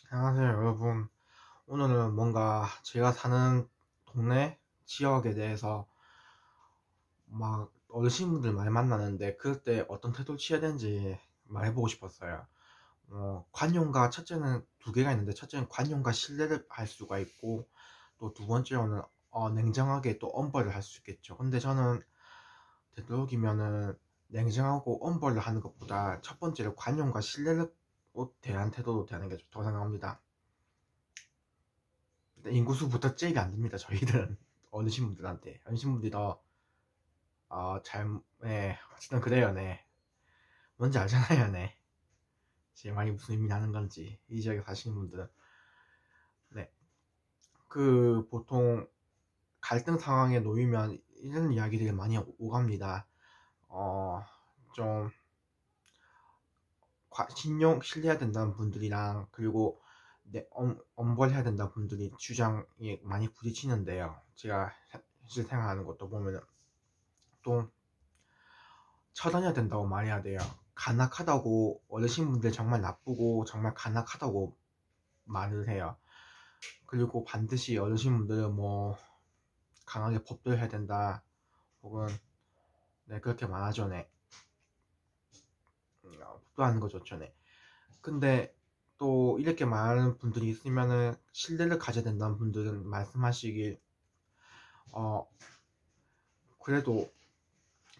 안녕하세요, 여러분. 오늘은 뭔가 제가 사는 동네 지역에 대해서 막 어르신분들 많이 만나는데 그럴 때 어떤 태도를 취해야 되는지 말해보고 싶었어요. 관용과 첫째는 두 개가 있는데 첫째는 관용과 신뢰를 할 수가 있고 또 두 번째로는 냉정하게 또 엄벌을 할 수 있겠죠. 근데 저는 되도록이면은 냉정하고 엄벌을 하는 것보다 첫 번째로 관용과 신뢰를 대한 태도로 대하는 게 좋다고 생각합니다. 인구수부터 제일 안 됩니다. 저희들은 어르신분들한테 어르신분들이 더 네. 어쨌든 그래요. 네. 뭔지 알잖아요. 네. 제 말이 무슨 의미 나는 건지 이 지역에 사시는 분들은. 네. 그 보통 갈등 상황에 놓이면 이런 이야기들이 많이 오갑니다. 어, 좀 신용 신뢰해야 된다는 분들이랑 그리고 엄벌해야 된다는 분들이 주장이 많이 부딪히는데요. 제가 현실 생활하는 것도 보면은 또 처단해야 된다고 말해야 돼요. 간악하다고 어르신분들 정말 나쁘고 정말 간악하다고 말을 해요. 그리고 반드시 어르신분들은 뭐 강하게 법도해야 된다 혹은 네 그렇게 말하죠. 네. 법도하는 거 좋죠. 네. 근데 또 이렇게 말하는 분들이 있으면은 신뢰를 가져야 된다는 분들은 말씀하시길 어 그래도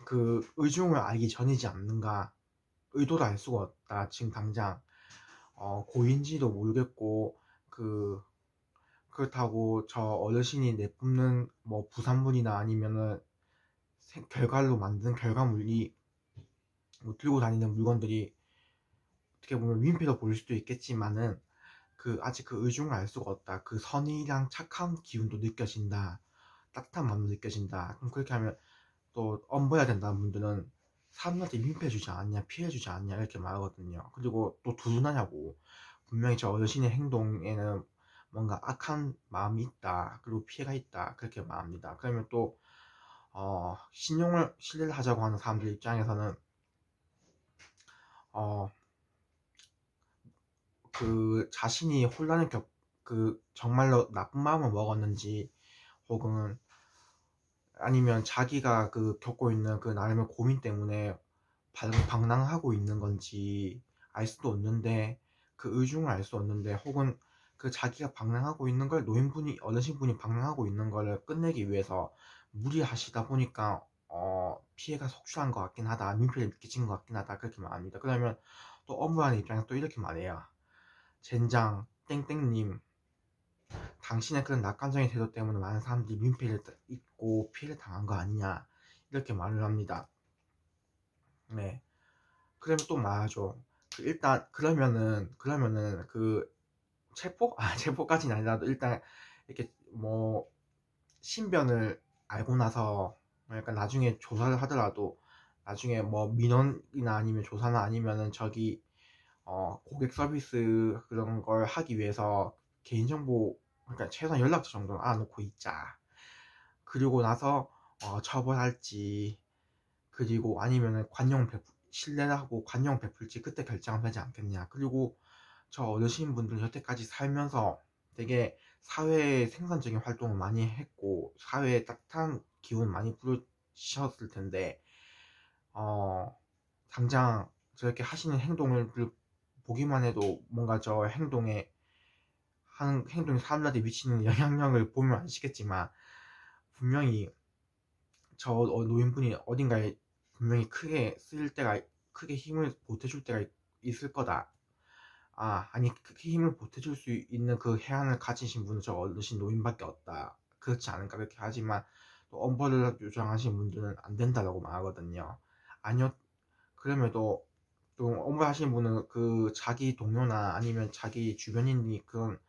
그 의중을 알기 전이지 않는가, 의도를 알 수가 없다 지금 당장. 고인지도 모르겠고 그 그렇다고 저 어르신이 내뿜는 뭐 부산물이나 아니면은 결과로 만든 결과물이 뭐 들고 다니는 물건들이 어떻게 보면 민폐로 보일 수도 있겠지만은 그 아직 그 의중을 알 수가 없다. 그 선의랑 착한 기운도 느껴진다. 따뜻한 마음도 느껴진다. 그럼 그렇게 하면 또 엄벌해야 된다는 분들은 사람한테 민폐주지 않냐, 피해주지 않냐 이렇게 말하거든요. 그리고 또 두둔하냐고. 분명히 저 어르신의 행동에는 뭔가 악한 마음이 있다. 그리고 피해가 있다. 그렇게 말합니다. 그러면 또 신뢰를 하자고 하는 사람들 입장에서는 어, 그 자신이 혼란을 그 정말로 나쁜 마음을 먹었는지 혹은 아니면 자기가 그 겪고 있는 그 나름의 고민 때문에 방랑하고 있는 건지 알 수도 없는데 그 의중을 알 수 없는데 혹은 그 자기가 방랑하고 있는 걸 노인분이 어르신분이 방랑하고 있는 거를 끝내기 위해서 무리하시다 보니까 피해가 속출한 것 같긴 하다, 민폐를 끼친 것 같긴 하다 그렇게 말합니다. 그러면 또 업무하는 입장에서 또 이렇게 말해요. 젠장 땡땡님, 당신의 그런 낙관적인 태도 때문에 많은 사람들이 민폐를 입고 피해를 당한 거 아니냐 이렇게 말을 합니다. 네. 그러면 또 말하죠. 일단 그러면은 그 체포? 체포까지는 아니라도 일단 이렇게 뭐 신변을 알고 나서 그러니까 나중에 조사를 하더라도 나중에 뭐 민원이나 아니면 조사나 아니면은 저기 고객 서비스 그런 걸 하기 위해서 개인정보 그러니까 최소한 연락처 정도는 알아놓고 있자. 그리고 나서 처벌할지 그리고 아니면은 신뢰를 하고 관용 베풀지 그때 결정하면 되지 않겠냐. 그리고 저 어르신분들 여태까지 살면서 되게 사회에 생산적인 활동을 많이 했고 사회에 따뜻한 기운 많이 부르셨을 텐데 어 당장 저렇게 하시는 행동을 보기만 해도 뭔가 저 하는 행동이 사람들한테 미치는 영향력을 보면 아시겠지만 분명히 저 노인분이 어딘가에 분명히 크게 힘을 보태줄 때가 있을 거다. 아니 크게 힘을 보태줄 수 있는 그 해안을 가지신 분은 저 어르신 노인밖에 없다. 그렇지 않을까 그렇게 하지만 또 엄벌을 요청하신 분들은 안 된다라고 말하거든요. 아니요. 그럼에도 또 엄벌하신 분은 그 자기 동료나 아니면 자기 주변인이 그런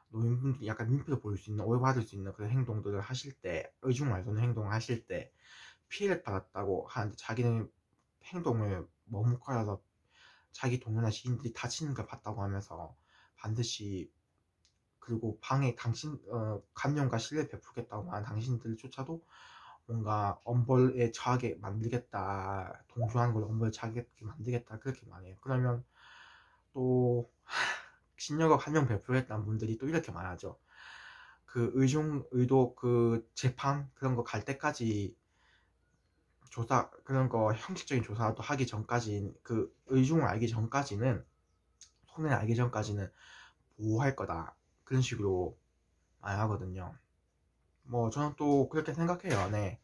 노인분들이 약간 민폐를 보일 수 있는 오해받을 수 있는 그런 행동들을 하실 때 의중 말고는 행동을 하실 때 피해를 받았다고 하는데 자기는 행동을 머뭇거려서 자기 동료나 지인들이 다치는 걸 봤다고 하면서 반드시 그리고 감염과 신뢰를 베풀겠다고 하는 당신들조차도 뭔가 엄벌에 처하게 만들겠다, 동조하는 걸 엄벌에 처하게 만들겠다 그렇게 말해요. 그러면 또 신력을 한 명 배포했다는 분들이 또 이렇게 말하죠. 그 의도 그 재판 그런 거 갈 때까지 조사 그런 거 형식적인 조사도 하기 전까지 그 의중을 알기 전까지는 손해를 알기 전까지는 보호할 거다 그런 식으로 말하거든요. 뭐 저는 또 그렇게 생각해요. 네.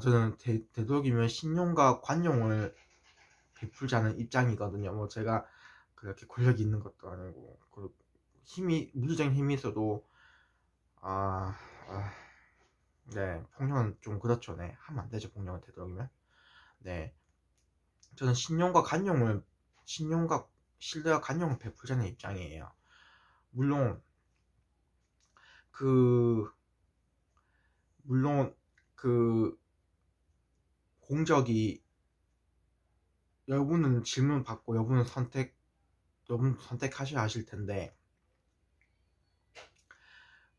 저는 되도록이면 신용과 관용을 베풀자는 입장이거든요. 뭐 제가 그렇게 권력이 있는 것도 아니고 그 힘이 물리적인 힘이 있어도 아, 아, 네 폭력은 좀 그렇죠. 네 하면 안 되죠. 폭력은 되도록이면. 네 저는 신용과 신뢰와 관용을 베풀자는 입장이에요. 물론 그 물론 그 공적이 여러분은 질문 받고 여러분 선택하셔야 하실 텐데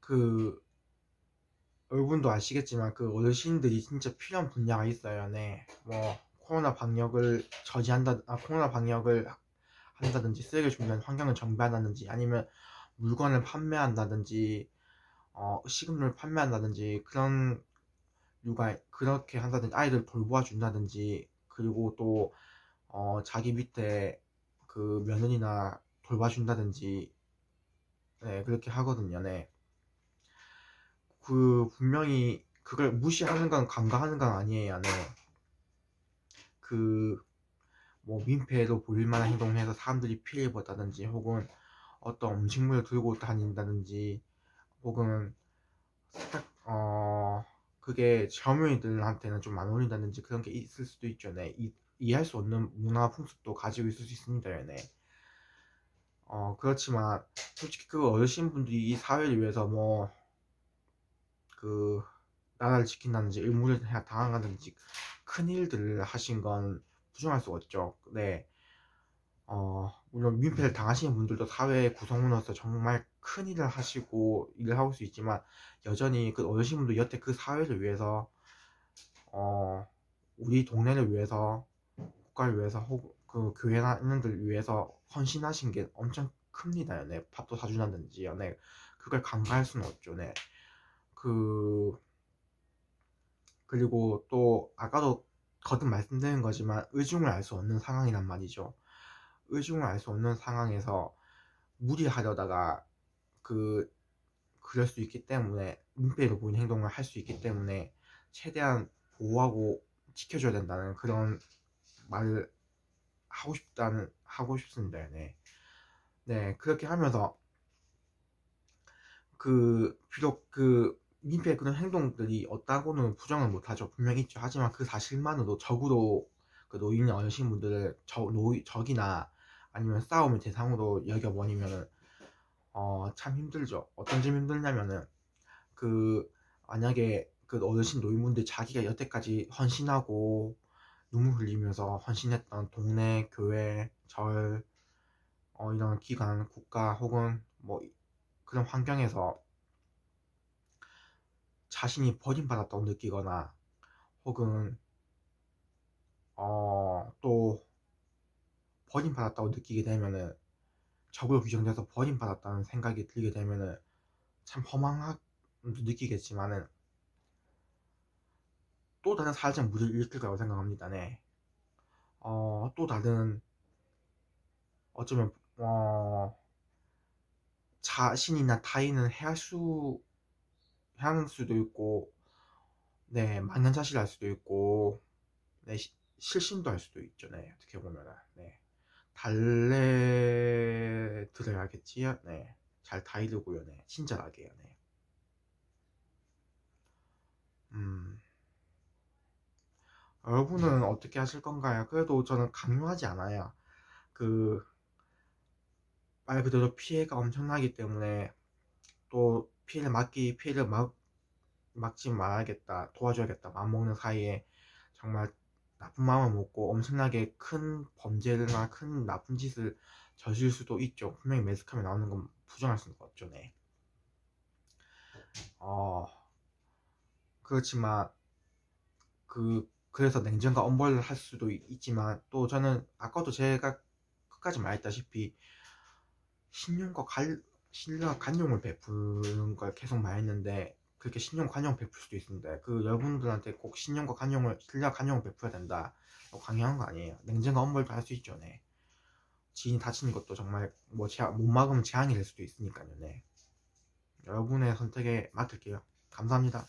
그 여러분도 아시겠지만 그 어르신들이 진짜 필요한 분야가 있어요. 네. 뭐 코로나 방역을 한다든지 쓰레기 준비한 환경을 정비한다든지 아니면 물건을 판매한다든지 식음료를 판매한다든지 그런 류가 그렇게 한다든지 아이들 돌보아 준다든지 그리고 또 자기 밑에 그 며느리나 돌봐준다든지 네, 그렇게 하거든요. 네. 그 분명히 그걸 무시하는 건 간과하는 건 아니에요. 네. 그 뭐 민폐로 보일 만한 행동을 해서 사람들이 피해를 봤다든지 혹은 어떤 음식물을 들고 다닌다든지 혹은 그게 젊은이들한테는 좀 안 어울린다든지 그런 게 있을 수도 있죠. 네. 이해할 수 없는 문화 풍습도 가지고 있을 수 있습니다. 네. 그렇지만 솔직히 그 어르신분들이 이 사회를 위해서 뭐 그 나라를 지킨다든지 의무를 당한다든지 큰 일들을 하신 건 부정할 수 없죠. 네. 물론 민폐를 당하시는 분들도 사회 구성원으로서 정말 큰 일을 하시고 일을 하고 수 있지만 여전히 그 어르신분들 여태 그 사회를 위해서 우리 동네를 위해서 국가를 위해서 혹은 그 교회나 있는들 위해서 헌신하신 게 엄청 큽니다. 네. 밥도 사준다든지 네. 그걸 간과할 수는 없죠. 네. 그리고 또 아까도 거듭 말씀드린 거지만 의중을 알 수 없는 상황이란 말이죠. 의중을 알 수 없는 상황에서 무리하려다가 그럴 수 있기 때문에 민폐로 보이는 행동을 할 수 있기 때문에 최대한 보호하고 지켜줘야 된다는 그런 말을 하고 싶습니다. 네. 네, 그렇게 하면서 비록 민폐의 그런 행동들이 없다고는 부정을 못하죠. 분명히 있죠. 하지만 그 사실만으로 적으로 그 노인 어르신분들을 적이나 아니면 싸움의 대상으로 여겨버리면은 참 힘들죠. 어떤 점 힘들냐면은 만약에 그 어르신 노인분들 자기가 여태까지 헌신하고 눈물 흘리면서 헌신했던 동네, 교회, 절, 이런 기관, 국가 혹은 뭐 그런 환경에서 자신이 버림받았다고 느끼거나 혹은 또 버림받았다고 느끼게 되면은 적으로 규정돼서 버림받았다는 생각이 들게 되면은 참 허망함도 느끼겠지만은 또 다른 사회적 무리를 일으킬 거라고 생각합니다. 네. 또 다른 어쩌면 자신이나 타인은 해할 수도 있고 네 망연자실할 수도 있고 네 실신도 할 수도 있죠. 네 어떻게 보면은 네 달래 들어야겠지요. 네 잘 다이르고요. 네 친절하게요. 네 여러분은 어떻게 하실 건가요? 그래도 저는 강요하지 않아요. 그 말 그대로 피해가 엄청나기 때문에 또 피해를 막지 말아야겠다, 도와줘야겠다 마음먹는 사이에 정말 나쁜 마음을 먹고 엄청나게 큰 범죄나 큰 나쁜 짓을 저질 수도 있죠. 분명히 매스컴에 나오는 건 부정할 수는 없죠. 네. 어, 그렇지만 그래서 냉정과 엄벌을 할 수도 있지만 또 저는 아까도 제가 끝까지 말했다시피 신뢰와 관용을 베푸는 걸 계속 말했는데 그렇게 신용 관용 베풀 수도 있는데 그 여러분들한테 꼭 신용과 관용을 신뢰와 관용을 베풀어야 된다 강요한 거 아니에요. 냉정과 엄벌도 할 수 있죠. 네. 지인이 다치는 것도 정말 뭐 못 막으면 재앙이 될 수도 있으니까요. 네. 여러분의 선택에 맡길게요. 감사합니다.